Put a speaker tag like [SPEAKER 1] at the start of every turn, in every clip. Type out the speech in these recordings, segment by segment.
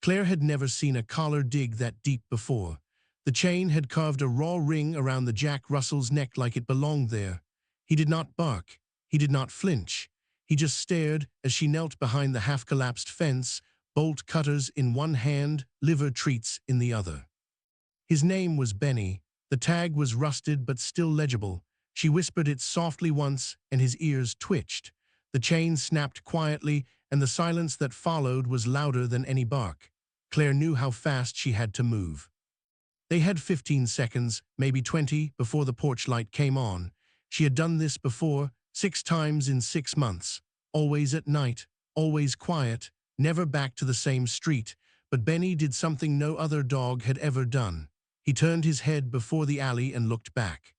[SPEAKER 1] Claire had never seen a collar dig that deep before. The chain had carved a raw ring around the Jack Russell's neck like it belonged there. He did not bark. He did not flinch. He just stared as she knelt behind the half-collapsed fence, bolt cutters in one hand, liver treats in the other. His name was Benny. The tag was rusted but still legible. She whispered it softly once, and his ears twitched. The chain snapped quietly, and the silence that followed was louder than any bark. Claire knew how fast she had to move. They had 15 seconds, maybe 20, before the porch light came on. She had done this before, 6 times in 6 months. Always at night, always quiet, never back to the same street. But Benny did something no other dog had ever done. He turned his head before the alley and looked back.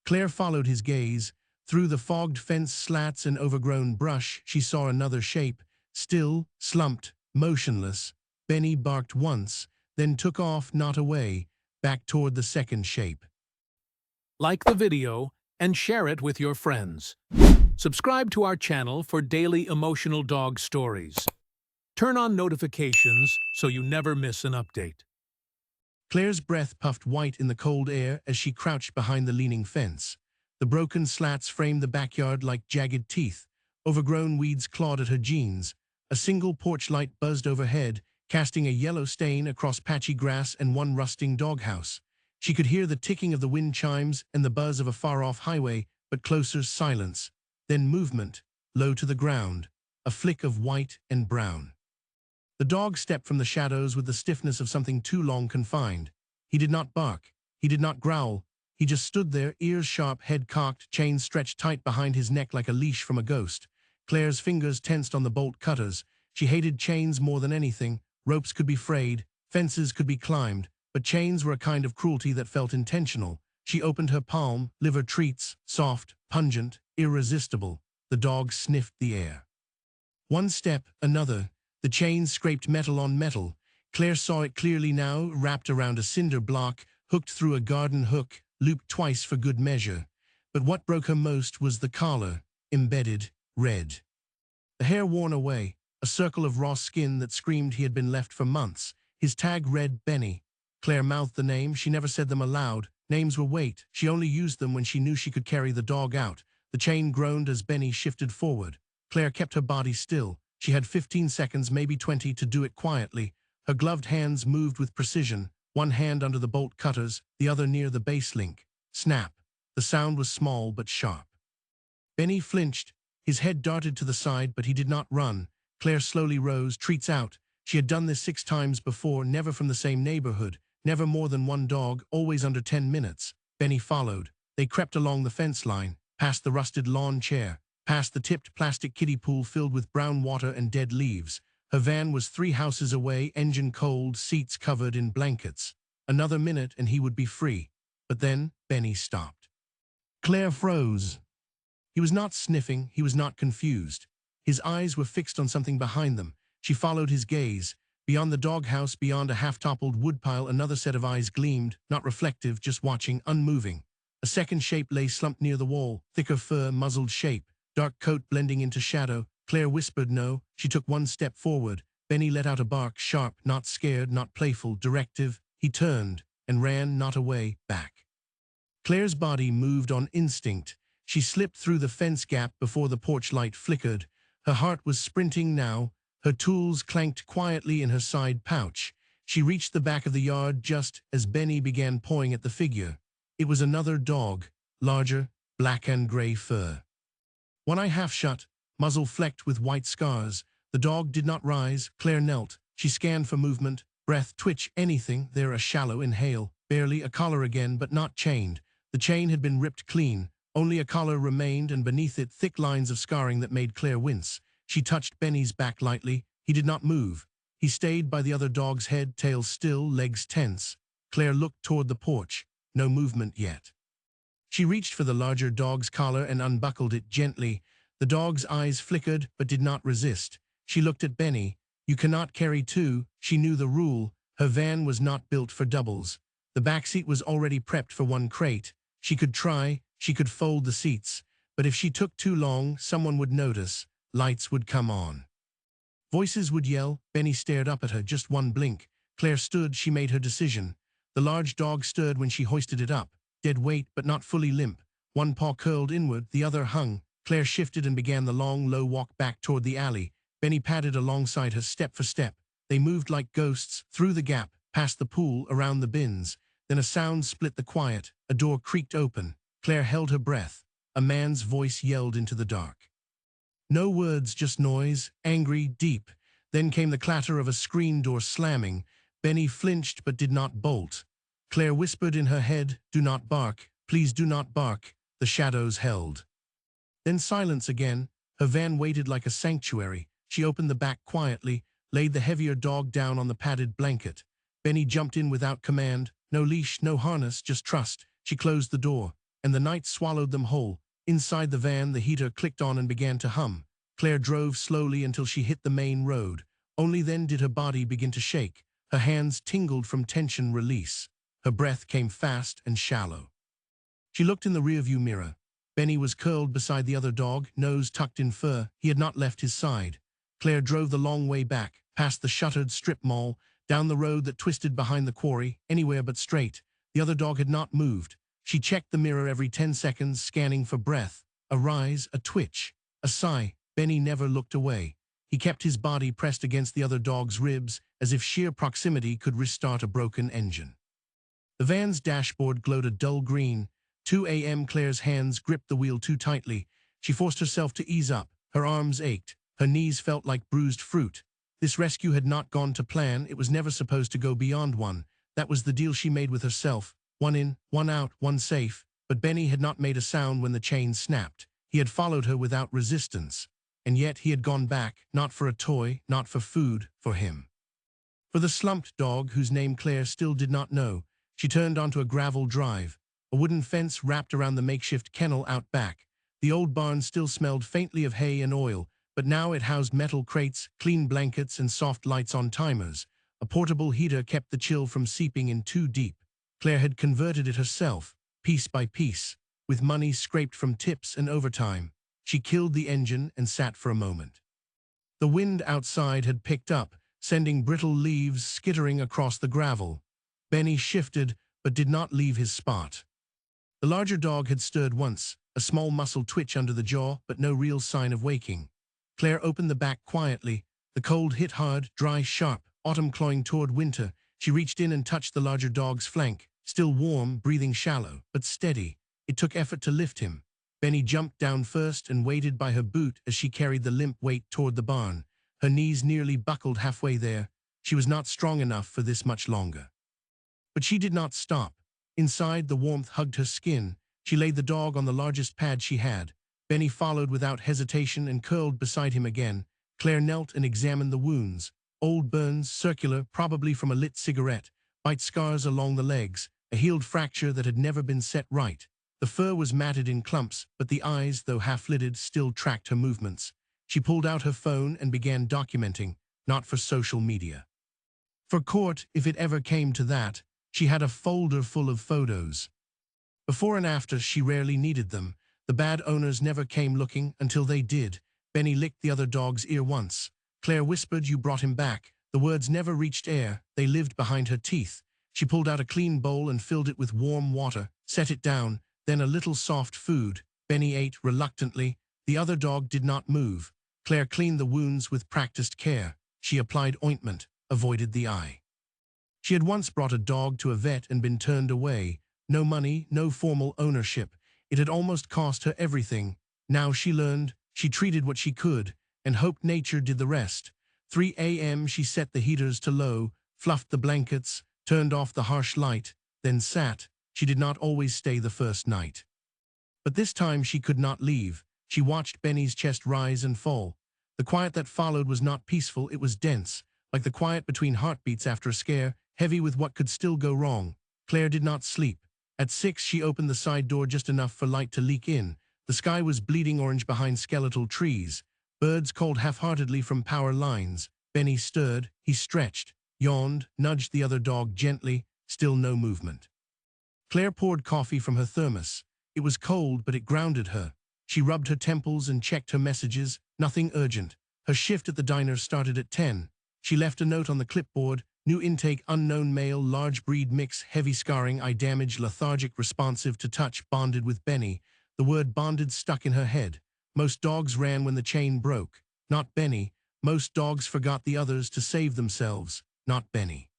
[SPEAKER 1] Claire followed his gaze. Through the fogged fence slats and overgrown brush, she saw another shape, still, slumped, motionless. Benny barked once, then took off, not away, back toward the second shape.
[SPEAKER 2] Like the video and share it with your friends. Subscribe to our channel for daily emotional dog stories. Turn on notifications so you never miss an update.
[SPEAKER 1] Claire's breath puffed white in the cold air as she crouched behind the leaning fence. The broken slats framed the backyard like jagged teeth. Overgrown weeds clawed at her jeans. A single porch light buzzed overhead, casting a yellow stain across patchy grass and one rusting doghouse. She could hear the ticking of the wind chimes and the buzz of a far-off highway, but closer silence. Then movement, low to the ground, a flick of white and brown. The dog stepped from the shadows with the stiffness of something too long confined. He did not bark. He did not growl. He just stood there, ears sharp, head cocked, chains stretched tight behind his neck like a leash from a ghost. Claire's fingers tensed on the bolt cutters. She hated chains more than anything. Ropes could be frayed, fences could be climbed, but chains were a kind of cruelty that felt intentional. She opened her palm, liver treats, soft, pungent, irresistible. The dog sniffed the air. One step, another. The chain scraped metal on metal. Claire saw it clearly now, wrapped around a cinder block, hooked through a garden hook, looped twice for good measure. But what broke her most was the collar, embedded, red. The hair worn away, a circle of raw skin that screamed he had been left for months. His tag read Benny. Claire mouthed the name. She never said them aloud. Names were weight. She only used them when she knew she could carry the dog out. The chain groaned as Benny shifted forward. Claire kept her body still. She had 15 seconds, maybe 20, to do it quietly. Her gloved hands moved with precision, one hand under the bolt cutters, the other near the base link. Snap. The sound was small but sharp. Benny flinched. His head darted to the side, but he did not run. Claire slowly rose, treats out. She had done this 6 times before, never from the same neighborhood, never more than one dog, always under 10 minutes. Benny followed. They crept along the fence line, past the rusted lawn chair, past the tipped plastic kiddie pool filled with brown water and dead leaves. Her van was 3 houses away, engine cold, seats covered in blankets. Another minute and he would be free. But then Benny stopped. Claire froze. He was not sniffing, he was not confused. His eyes were fixed on something behind them. She followed his gaze. Beyond the doghouse, beyond a half-toppled woodpile, another set of eyes gleamed, not reflective, just watching, unmoving. A second shape lay slumped near the wall, thicker fur, muzzled shape, dark coat blending into shadow. Claire whispered no. She took 1 step forward. Benny let out a bark, sharp, not scared, not playful, directive. He turned and ran, not away, back. Claire's body moved on instinct. She slipped through the fence gap before the porch light flickered. Her heart was sprinting now. Her tools clanked quietly in her side pouch. She reached the back of the yard just as Benny began pawing at the figure. It was another dog, larger, black and gray fur. One eye half shut, muzzle flecked with white scars. The dog did not rise. Claire knelt. She scanned for movement, breath, twitch, anything. There a shallow inhale, barely a collar again, but not chained. The chain had been ripped clean. Only a collar remained, and beneath it thick lines of scarring that made Claire wince. She touched Benny's back lightly. He did not move. He stayed by the other dog's head, tail still, legs tense. Claire looked toward the porch. No movement yet. She reached for the larger dog's collar and unbuckled it gently. The dog's eyes flickered, but did not resist. She looked at Benny. You cannot carry 2. She knew the rule. Her van was not built for doubles. The backseat was already prepped for 1 crate. She could try. She could fold the seats. But if she took too long, someone would notice. Lights would come on. Voices would yell. Benny stared up at her. Just one blink. Claire stood. She made her decision. The large dog stirred when she hoisted it up. Dead weight, but not fully limp. One paw curled inward, the other hung. Claire shifted and began the long, low walk back toward the alley. Benny padded alongside her step for step. They moved like ghosts, through the gap, past the pool, around the bins. Then a sound split the quiet. A door creaked open. Claire held her breath. A man's voice yelled into the dark. No words, just noise, angry, deep. Then came the clatter of a screen door slamming. Benny flinched but did not bolt. Claire whispered in her head, "Do not bark, please do not bark." The shadows held. Then silence again. Her van waited like a sanctuary. She opened the back quietly, laid the heavier dog down on the padded blanket. Benny jumped in without command. No leash, no harness, just trust. She closed the door, and the night swallowed them whole. Inside the van, the heater clicked on and began to hum. Claire drove slowly until she hit the main road. Only then did her body begin to shake. Her hands tingled from tension release. Her breath came fast and shallow. She looked in the rearview mirror. Benny was curled beside the other dog, nose tucked in fur. He had not left his side. Claire drove the long way back, past the shuttered strip mall, down the road that twisted behind the quarry, anywhere but straight. The other dog had not moved. She checked the mirror every 10 seconds, scanning for breath. A rise, a twitch, a sigh. Benny never looked away. He kept his body pressed against the other dog's ribs, as if sheer proximity could restart a broken engine. The van's dashboard glowed a dull green. 2 a.m. Claire's hands gripped the wheel too tightly. She forced herself to ease up. Her arms ached. Her knees felt like bruised fruit. This rescue had not gone to plan. It was never supposed to go beyond one. That was the deal she made with herself. One in, one out, one safe. But Benny had not made a sound when the chain snapped. He had followed her without resistance. And yet he had gone back, not for a toy, not for food, for him. For the slumped dog, whose name Claire still did not know. She turned onto a gravel drive. A wooden fence wrapped around the makeshift kennel out back. The old barn still smelled faintly of hay and oil, but now it housed metal crates, clean blankets, and soft lights on timers. A portable heater kept the chill from seeping in too deep. Claire had converted it herself, piece by piece, with money scraped from tips and overtime. She killed the engine and sat for a moment. The wind outside had picked up, sending brittle leaves skittering across the gravel. Benny shifted, but did not leave his spot. The larger dog had stirred once, a small muscle twitch under the jaw, but no real sign of waking. Claire opened the back quietly. The cold hit hard, dry, sharp, autumn clawing toward winter. She reached in and touched the larger dog's flank, still warm, breathing shallow, but steady. It took effort to lift him. Benny jumped down first and waited by her boot as she carried the limp weight toward the barn. Her knees nearly buckled halfway there. She was not strong enough for this much longer. But she did not stop. Inside, the warmth hugged her skin. She laid the dog on the largest pad she had. Benny followed without hesitation and curled beside him again. Claire knelt and examined the wounds. Old burns, circular, probably from a lit cigarette. Bite scars along the legs. A healed fracture that had never been set right. The fur was matted in clumps, but the eyes, though half-lidded, still tracked her movements. She pulled out her phone and began documenting, not for social media. For court, if it ever came to that. She had a folder full of photos. Before and after, she rarely needed them. The bad owners never came looking until they did. Benny licked the other dog's ear once. Claire whispered, "You brought him back." The words never reached air. They lived behind her teeth. She pulled out a clean bowl and filled it with warm water, set it down, then a little soft food. Benny ate reluctantly. The other dog did not move. Claire cleaned the wounds with practiced care. She applied ointment, avoided the eye. She had once brought a dog to a vet and been turned away. No money, no formal ownership. It had almost cost her everything. Now she learned. She treated what she could, and hoped nature did the rest. 3 a.m. she set the heaters to low, fluffed the blankets, turned off the harsh light, then sat. She did not always stay the first night. But this time she could not leave. She watched Benny's chest rise and fall. The quiet that followed was not peaceful, it was dense, like the quiet between heartbeats after a scare, heavy with what could still go wrong. Claire did not sleep. At 6 she opened the side door just enough for light to leak in. The sky was bleeding orange behind skeletal trees. Birds called half-heartedly from power lines. Benny stirred. He stretched, yawned, nudged the other dog gently. Still no movement. Claire poured coffee from her thermos. It was cold, but it grounded her. She rubbed her temples and checked her messages. Nothing urgent. Her shift at the diner started at 10. She left a note on the clipboard: new intake, unknown male, large breed mix, heavy scarring, eye damage, lethargic, responsive to touch, bonded with Benny. The word bonded stuck in her head. Most dogs ran when the chain broke. Not Benny. Most dogs forgot the others to save themselves. Not Benny.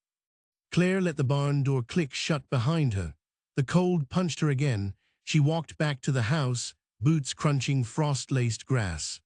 [SPEAKER 1] Claire let the barn door click shut behind her. The cold punched her again. She walked back to the house, boots crunching frost-laced grass.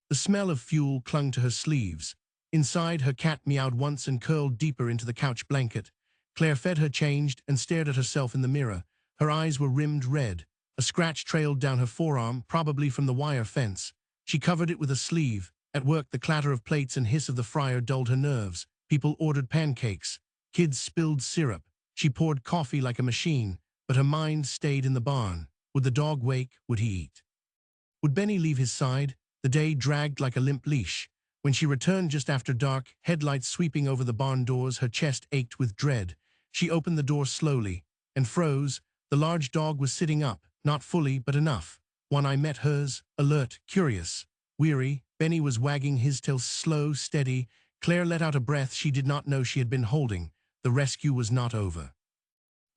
[SPEAKER 1] The smell of fuel clung to her sleeves. Inside, her cat meowed once and curled deeper into the couch blanket. Claire fed her, changed, and stared at herself in the mirror. Her eyes were rimmed red. A scratch trailed down her forearm, probably from the wire fence. She covered it with a sleeve. At work, the clatter of plates and hiss of the fryer dulled her nerves. People ordered pancakes. Kids spilled syrup. She poured coffee like a machine, but her mind stayed in the barn. Would the dog wake? Would he eat? Would Benny leave his side? The day dragged like a limp leash. When she returned just after dark, headlights sweeping over the barn doors, her chest ached with dread. She opened the door slowly and froze. The large dog was sitting up, not fully, but enough. One eye met hers, alert, curious, weary. Benny was wagging his tail, slow, steady. Claire let out a breath she did not know she had been holding. The rescue was not over.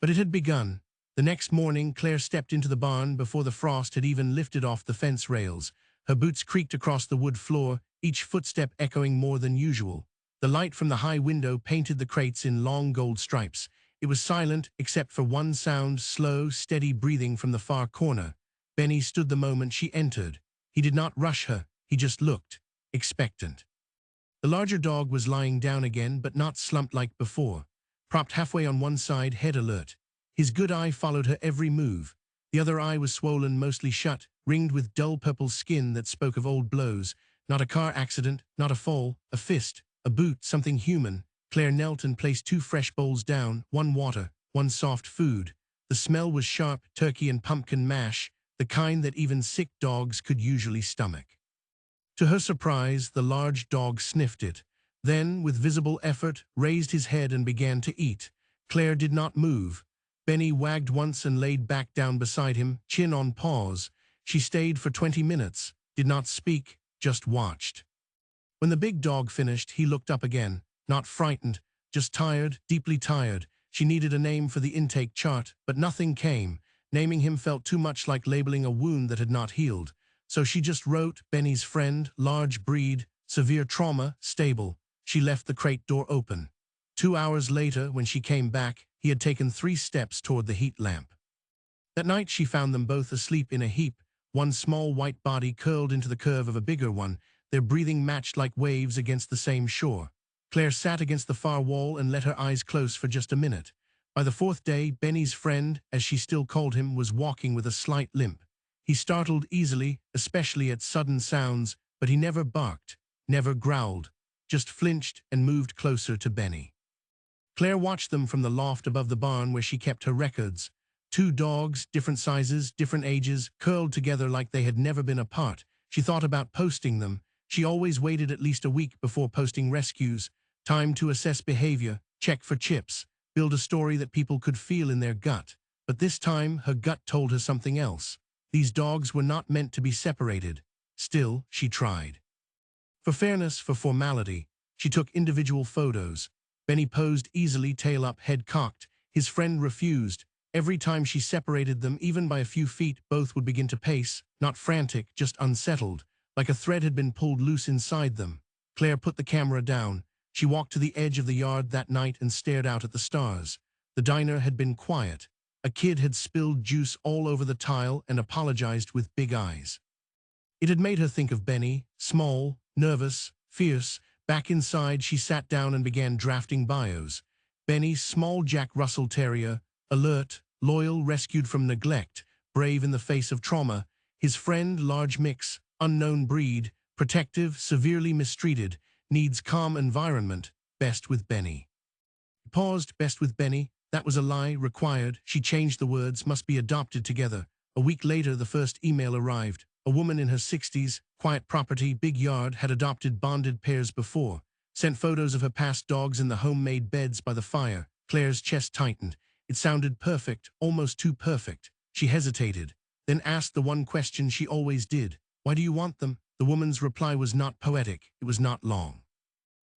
[SPEAKER 1] But it had begun. The next morning, Claire stepped into the barn before the frost had even lifted off the fence rails. Her boots creaked across the wood floor, each footstep echoing more than usual. The light from the high window painted the crates in long gold stripes. It was silent, except for one sound: slow, steady breathing from the far corner. Benny stood the moment she entered. He did not rush her. He just looked, expectant. The larger dog was lying down again, but not slumped like before. Propped halfway on one side, head alert. His good eye followed her every move. The other eye was swollen, mostly shut, ringed with dull purple skin that spoke of old blows. Not a car accident, not a fall, a fist, a boot, something human. Claire knelt and placed 2 fresh bowls down, one water, one soft food. The smell was sharp, turkey and pumpkin mash, the kind that even sick dogs could usually stomach. To her surprise, the large dog sniffed it. Then, with visible effort, raised his head and began to eat. Claire did not move. Benny wagged once and laid back down beside him, chin on paws. She stayed for 20 minutes, did not speak, just watched. When the big dog finished, he looked up again, not frightened, just tired, deeply tired. She needed a name for the intake chart, but nothing came. Naming him felt too much like labeling a wound that had not healed. So she just wrote, Benny's friend, large breed, severe trauma, stable. She left the crate door open. 2 hours later, when she came back, he had taken 3 steps toward the heat lamp. That night she found them both asleep in a heap, one small white body curled into the curve of a bigger one, their breathing matched like waves against the same shore. Claire sat against the far wall and let her eyes close for just a minute. By the 4th day, Benny's friend, as she still called him, was walking with a slight limp. He startled easily, especially at sudden sounds, but he never barked, never growled, just flinched and moved closer to Benny. Claire watched them from the loft above the barn where she kept her records. 2 dogs, different sizes, different ages, curled together like they had never been apart. She thought about posting them. She always waited at least a week before posting rescues. Time to assess behavior, check for chips, build a story that people could feel in their gut. But this time, her gut told her something else. These dogs were not meant to be separated. Still, she tried. For fairness, for formality, she took individual photos. Benny posed easily, tail up, head cocked. His friend refused. Every time she separated them, even by a few feet, both would begin to pace, not frantic, just unsettled, like a thread had been pulled loose inside them. Claire put the camera down. She walked to the edge of the yard that night and stared out at the stars. The diner had been quiet. A kid had spilled juice all over the tile and apologized with big eyes. It had made her think of Benny, small, nervous, fierce. Back inside, she sat down and began drafting bios. Benny, small Jack Russell Terrier, alert, loyal, rescued from neglect, brave in the face of trauma. His friend, large mix, unknown breed, protective, severely mistreated, needs calm environment, best with Benny. Paused, best with Benny. That was a lie, required. She changed the words, must be adopted together. A week later, the first email arrived. A woman in her 60s, quiet property, big yard, had adopted bonded pairs before. Sent photos of her past dogs in the homemade beds by the fire. Claire's chest tightened. It sounded perfect, almost too perfect. She hesitated, then asked the one question she always did. Why do you want them? The woman's reply was not poetic, it was not long.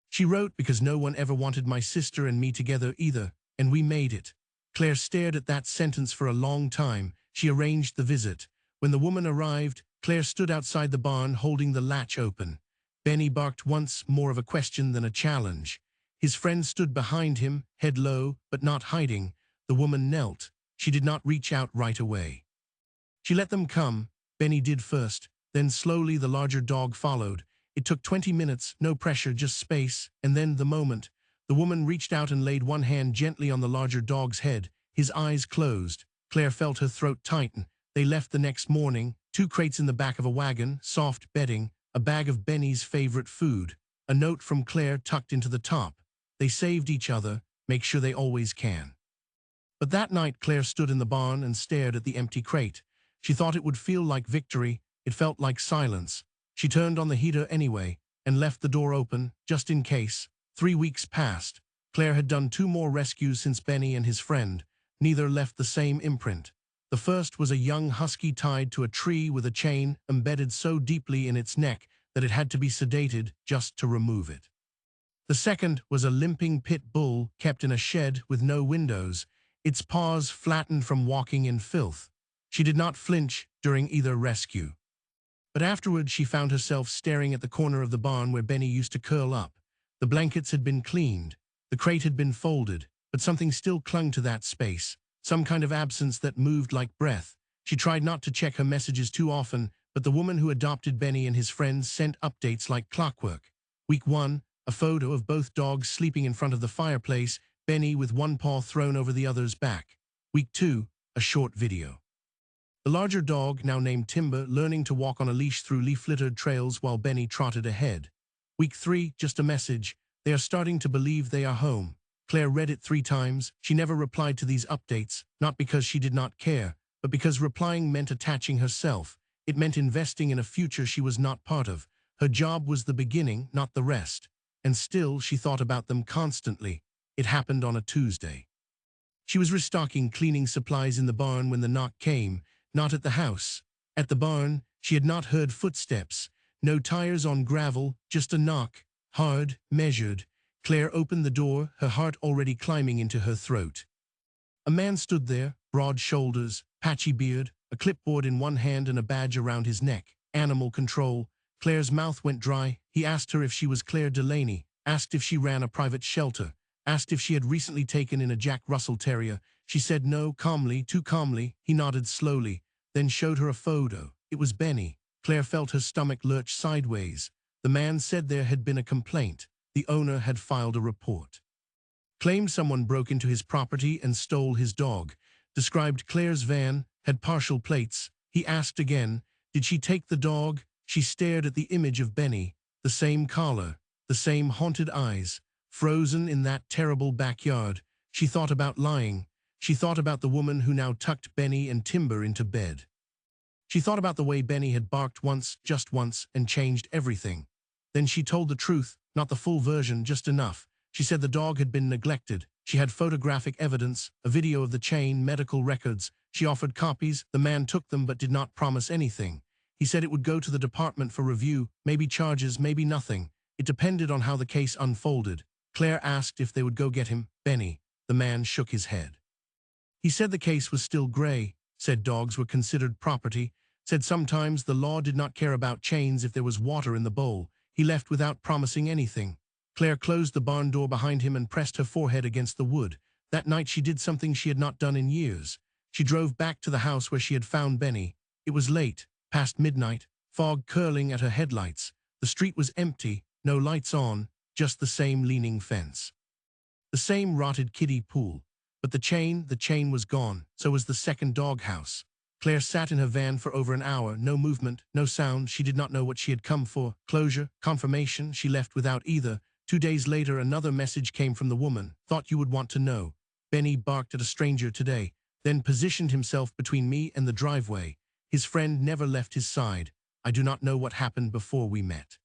[SPEAKER 1] She wrote, because no one ever wanted my sister and me together either, and we made it. Claire stared at that sentence for a long time. She arranged the visit. When the woman arrived, Claire stood outside the barn holding the latch open. Benny barked once, more of a question than a challenge. His friend stood behind him, head low, but not hiding. The woman knelt. She did not reach out right away. She let them come. Benny did first, then slowly the larger dog followed. It took 20 minutes, no pressure, just space, and then the moment. The woman reached out and laid one hand gently on the larger dog's head. His eyes closed. Claire felt her throat tighten. They left the next morning, 2 crates in the back of a wagon, soft bedding, a bag of Benny's favorite food, a note from Claire tucked into the top. They saved each other, make sure they always can. But that night Claire stood in the barn and stared at the empty crate. She thought it would feel like victory. It felt like silence. She turned on the heater anyway and left the door open, just in case. 3 weeks passed. Claire had done 2 more rescues since Benny and his friend. Neither left the same imprint. The first was a young husky tied to a tree with a chain embedded so deeply in its neck that it had to be sedated just to remove it. The second was a limping pit bull kept in a shed with no windows, its paws flattened from walking in filth. She did not flinch during either rescue. But afterward she found herself staring at the corner of the barn where Benny used to curl up. The blankets had been cleaned, the crate had been folded, but something still clung to that space, some kind of absence that moved like breath. She tried not to check her messages too often, but the woman who adopted Benny and his friends sent updates like clockwork. Week 1, a photo of both dogs sleeping in front of the fireplace, Benny with one paw thrown over the other's back. Week 2, a short video. The larger dog, now named Timber, learning to walk on a leash through leaf-littered trails while Benny trotted ahead. Week 3, just a message. They are starting to believe they are home. Claire read it 3 times. She never replied to these updates, not because she did not care, but because replying meant attaching herself. It meant investing in a future she was not part of. Her job was the beginning, not the rest. And still, she thought about them constantly. It happened on a Tuesday. She was restocking cleaning supplies in the barn when the knock came. Not at the house. At the barn, she had not heard footsteps. No tires on gravel, just a knock. Hard, measured. Claire opened the door, her heart already climbing into her throat. A man stood there, broad shoulders, patchy beard, a clipboard in one hand and a badge around his neck. Animal control. Claire's mouth went dry. He asked her if she was Claire Delaney, asked if she ran a private shelter, asked if she had recently taken in a Jack Russell Terrier. She said no, calmly, too calmly. He nodded slowly, then showed her a photo. It was Benny. Claire felt her stomach lurch sideways. The man said there had been a complaint. The owner had filed a report. Claimed someone broke into his property and stole his dog. Described Claire's van, had partial plates. He asked again, did she take the dog? She stared at the image of Benny, the same collar, the same haunted eyes, frozen in that terrible backyard. She thought about lying. She thought about the woman who now tucked Benny and Timber into bed. She thought about the way Benny had barked once, just once, and changed everything. Then she told the truth, not the full version, just enough. She said the dog had been neglected. She had photographic evidence, a video of the chain, medical records. She offered copies. The man took them but did not promise anything. He said it would go to the department for review, maybe charges, maybe nothing. It depended on how the case unfolded. Claire asked if they would go get him. Benny. The man shook his head. He said the case was still gray, said dogs were considered property, said sometimes the law did not care about chains if there was water in the bowl. He left without promising anything. Claire closed the barn door behind him and pressed her forehead against the wood. That night she did something she had not done in years. She drove back to the house where she had found Benny. It was late, past midnight, fog curling at her headlights. The street was empty, no lights on, just the same leaning fence. The same rotted kiddie pool. But the chain was gone, so was the second doghouse. Claire sat in her van for over an hour, no movement, no sound. She did not know what she had come for. Closure, confirmation, she left without either. 2 days later, another message came from the woman. Thought you would want to know. Benny barked at a stranger today, then positioned himself between me and the driveway. His friend never left his side. I do not know what happened before we met.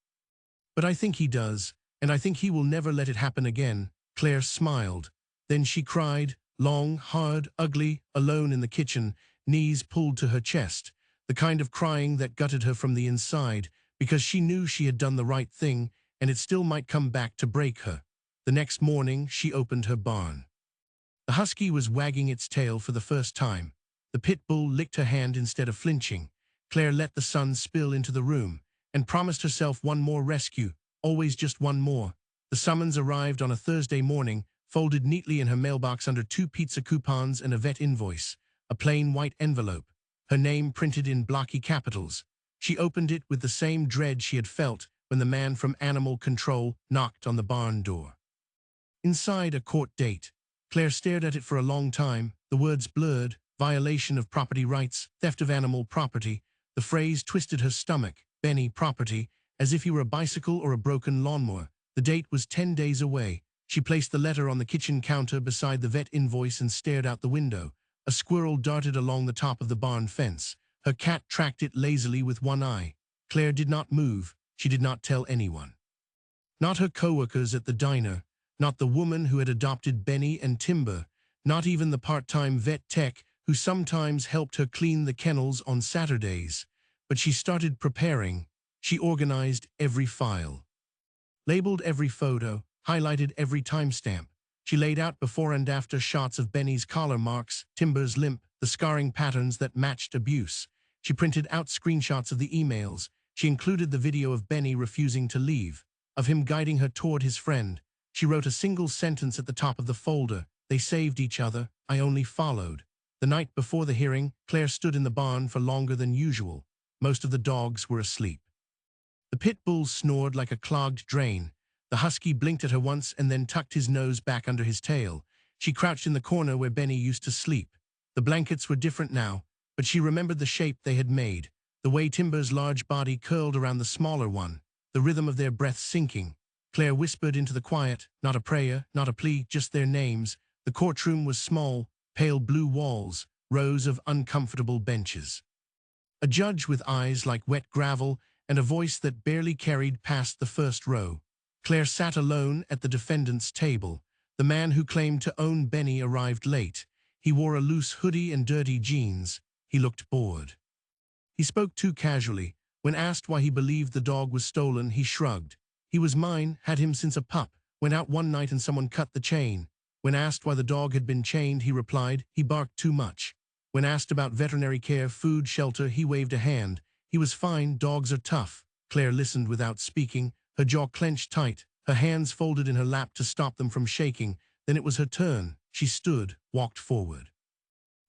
[SPEAKER 1] But I think he does, and I think he will never let it happen again. Claire smiled. Then she cried, long, hard, ugly, alone in the kitchen, knees pulled to her chest, the kind of crying that gutted her from the inside. because she knew she had done the right thing and it still might come back to break her. The next morning, she opened her barn. The husky was wagging its tail for the first time. The pit bull licked her hand instead of flinching. Claire let the sun spill into the room and promised herself one more rescue, always just one more. The summons arrived on a Thursday morning, folded neatly in her mailbox under 2 pizza coupons and a vet invoice, a plain white envelope, her name printed in blocky capitals. She opened it with the same dread she had felt when the man from Animal Control knocked on the barn door. Inside, a court date. Claire stared at it for a long time, the words blurred: violation of property rights, theft of animal property. The phrase twisted her stomach. Benny property, as if he were a bicycle or a broken lawnmower. The date was 10 days away. She placed the letter on the kitchen counter beside the vet invoice and stared out the window. A squirrel darted along the top of the barn fence. Her cat tracked it lazily with one eye. Claire did not move. She did not tell anyone. Not her co-workers at the diner, not the woman who had adopted Benny and Timber, not even the part-time vet tech who sometimes helped her clean the kennels on Saturdays. But she started preparing. She organized every file, labeled every photo, highlighted every timestamp. She laid out before and after shots of Benny's collar marks, Timber's limp, the scarring patterns that matched abuse. She printed out screenshots of the emails. She included the video of Benny refusing to leave, of him guiding her toward his friend. She wrote a single sentence at the top of the folder: "They saved each other, I only followed." The night before the hearing, Claire stood in the barn for longer than usual. Most of the dogs were asleep. The pit bull snored like a clogged drain. The husky blinked at her once and then tucked his nose back under his tail. She crouched in the corner where Benny used to sleep. The blankets were different now, but she remembered the shape they had made, the way Timber's large body curled around the smaller one, the rhythm of their breaths sinking. Claire whispered into the quiet, not a prayer, not a plea, just their names. The courtroom was small, pale blue walls, rows of uncomfortable benches. A judge with eyes like wet gravel and a voice that barely carried past the first row. Claire sat alone at the defendant's table. The man who claimed to own Benny arrived late. He wore a loose hoodie and dirty jeans. He looked bored. He spoke too casually. When asked why he believed the dog was stolen, he shrugged. "He was mine, had him since a pup. Went out one night and someone cut the chain." When asked why the dog had been chained, he replied, "He barked too much." When asked about veterinary care, food, shelter, he waved a hand. "He was fine, dogs are tough." Claire listened without speaking, her jaw clenched tight, her hands folded in her lap to stop them from shaking. Then it was her turn. She stood, walked forward,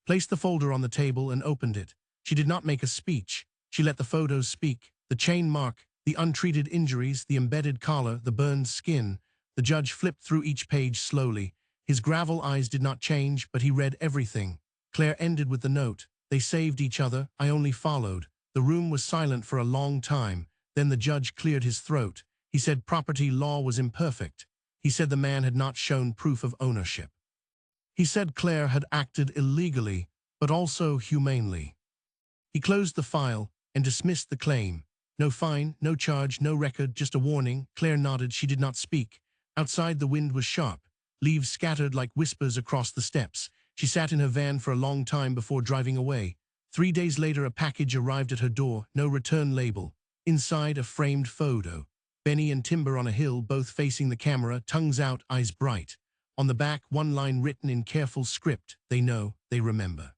[SPEAKER 1] placed the folder on the table and opened it. She did not make a speech. She let the photos speak. The chain mark, the untreated injuries, the embedded collar, the burned skin. The judge flipped through each page slowly. His gravel eyes did not change, but he read everything. Claire ended with the note: "They saved each other, I only followed." The room was silent for a long time. Then the judge cleared his throat. He said property law was imperfect. He said the man had not shown proof of ownership. He said Claire had acted illegally, but also humanely. He closed the file and dismissed the claim. No fine, no charge, no record, just a warning. Claire nodded. She did not speak. Outside, the wind was sharp. Leaves scattered like whispers across the steps. She sat in her van for a long time before driving away. 3 days later, a package arrived at her door, no return label. Inside, a framed photo. Benny and Timber on a hill, both facing the camera, tongues out, eyes bright. On the back, one line written in careful script: "They know, they remember.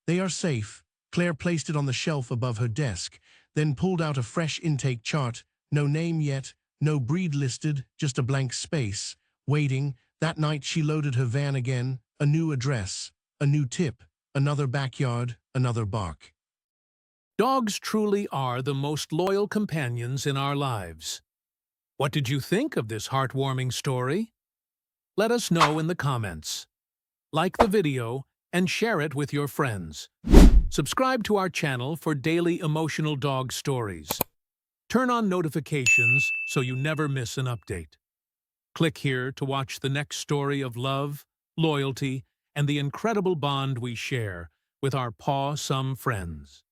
[SPEAKER 1] They are safe." Claire placed it on the shelf above her desk, then pulled out a fresh intake chart. No name yet, no breed listed, just a blank space. Waiting. That night she loaded her van again. A new address, a new tip, another backyard, another bark.
[SPEAKER 2] Dogs truly are the most loyal companions in our lives. What did you think of this heartwarming story? Let us know in the comments. Like the video and share it with your friends. Subscribe to our channel for daily emotional dog stories. Turn on notifications so you never miss an update. Click here to watch the next story of love, loyalty, and the incredible bond we share with our paw-some friends.